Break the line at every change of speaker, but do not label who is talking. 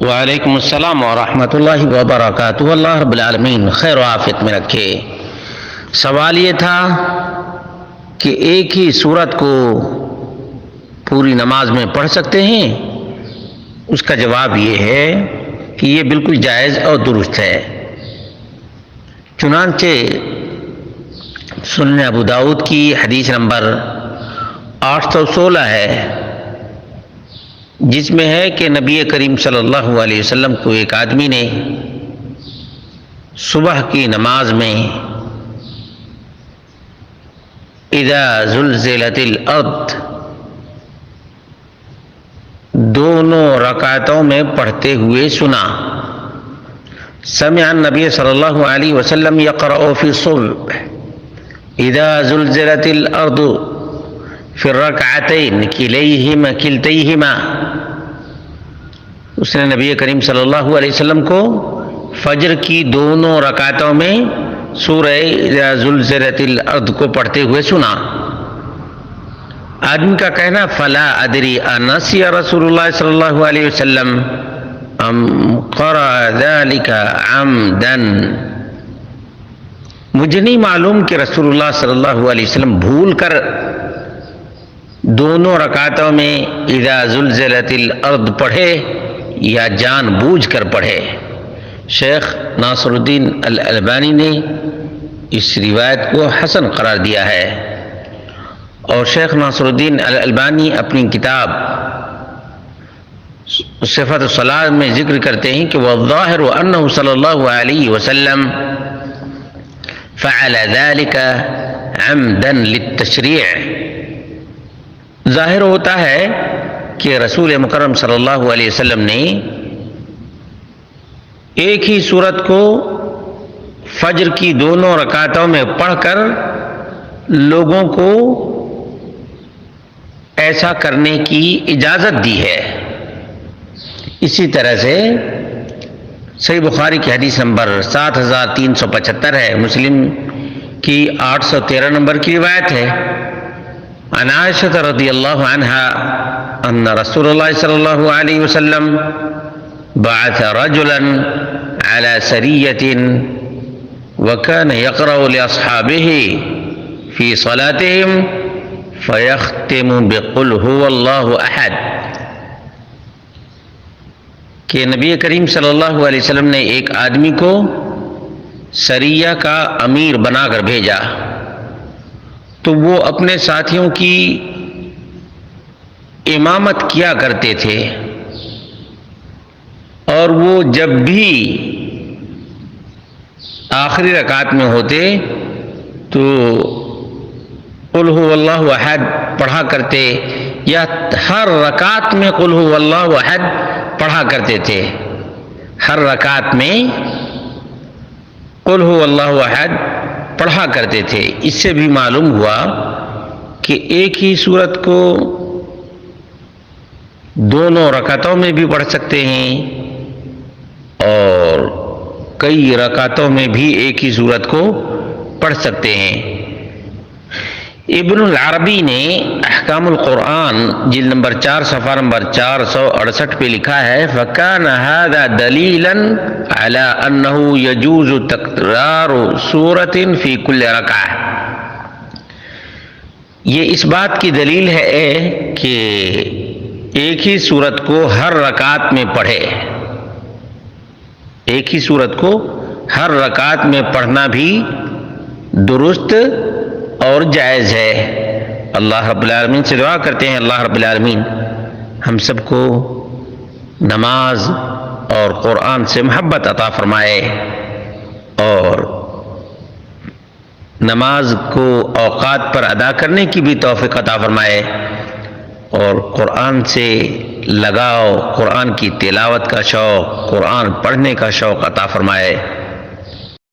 وعلیکم السلام ورحمۃ اللہ وبرکاتہ۔ اللہ رب العالمین خیر و عافیت میں رکھے۔ سوال یہ تھا کہ ایک ہی سورت کو پوری نماز میں پڑھ سکتے ہیں؟ اس کا جواب یہ ہے کہ یہ بالکل جائز اور درست ہے۔ چنانچہ سنن ابو داؤد کی حدیث نمبر 816 ہے، جس میں ہے کہ نبی کریم صلی اللہ علیہ وسلم کو ایک آدمی نے صبح کی نماز میں اذا زلزلت الارض دونوں رکعتوں میں پڑھتے ہوئے سنا۔ سمع النبی صلی اللہ علیہ وسلم یقرأ فی الصبح اذا زلزلت الارض فی الرکعتین کلتیہما۔ اس نے نبی کریم صلی اللہ علیہ وسلم کو فجر کی دونوں رکعتوں میں سورہ اذا زلزلت الارض کو پڑھتے ہوئے سنا۔ آدمی کا کہنا فلا ادری انسی رسول اللہ صلی اللہ علیہ وسلم ام قرأ ذلك عمدا۔ مجھے نہیں معلوم کہ رسول اللہ صلی اللہ علیہ وسلم بھول کر دونوں رکعتوں میں اذا زلزلت الارض پڑھے یا جان بوجھ کر پڑھے۔ شیخ ناصر الدین الالبانی نے اس روایت کو حسن قرار دیا ہے، اور شیخ ناصر الدین الالبانی اپنی کتاب صفت الصلاۃ میں ذکر کرتے ہیں کہ والظاہر انہ صلی اللہ علیہ وسلم فعل ذلك عمدا للتشریع۔ ظاہر ہوتا ہے کہ رسول مکرم صلی اللہ علیہ وسلم نے ایک ہی سورت کو فجر کی دونوں رکعتوں میں پڑھ کر لوگوں کو ایسا کرنے کی اجازت دی ہے۔ اسی طرح سے صحیح بخاری کی حدیث نمبر 7375 ہے، مسلم کی 813 نمبر کی روایت ہے، عن عائشہ رضی اللہ عنہا ان رسول اللہ صلی اللہ علیہ وسلم بعث رجلا على سریة وكان يقرأ لأصحابه في صلاتهم فيختم بقل هو الله أحد، کہ نبی کریم صلی اللہ علیہ وسلم نے ایک آدمی کو سریہ کا امیر بنا کر بھیجا، تو وہ اپنے ساتھیوں کی امامت کیا کرتے تھے، اور وہ جب بھی آخری رکعت میں ہوتے تو قل هو اللہ احد پڑھا کرتے، یا ہر رکعت میں قل هو اللہ احد پڑھا کرتے تھے۔ ہر رکعت میں قل هو اللہ احد پڑھا کرتے تھے۔ اس سے بھی معلوم ہوا کہ ایک ہی سورت کو دونوں رکعتوں میں بھی پڑھ سکتے ہیں، اور کئی رکعتوں میں بھی ایک ہی سورت کو پڑھ سکتے ہیں۔ ابن العربی نے احکام القرآن جلد نمبر 4 صفحہ نمبر 468 پہ لکھا ہے فَكَانَ هَذَا دَلِيلًا عَلَىٰ أَنَّهُ يَجُوزُ تَكْرَارُ سُورَةٍ فِي كُلِّ رَكْعَةٍ۔ یہ اس بات کی دلیل ہے کہ ایک ہی سورت کو ہر رکعت میں پڑھے، ایک ہی سورت کو ہر رکعت میں پڑھنا بھی درست اور جائز ہے۔ اللہ رب العالمین سے دعا کرتے ہیں اللہ رب العالمین ہم سب کو نماز اور قرآن سے محبت عطا فرمائے، اور نماز کو اوقات پر ادا کرنے کی بھی توفیق عطا فرمائے، اور قرآن سے لگاؤ، قرآن کی تلاوت کا شوق، قرآن پڑھنے کا شوق عطا فرمائے۔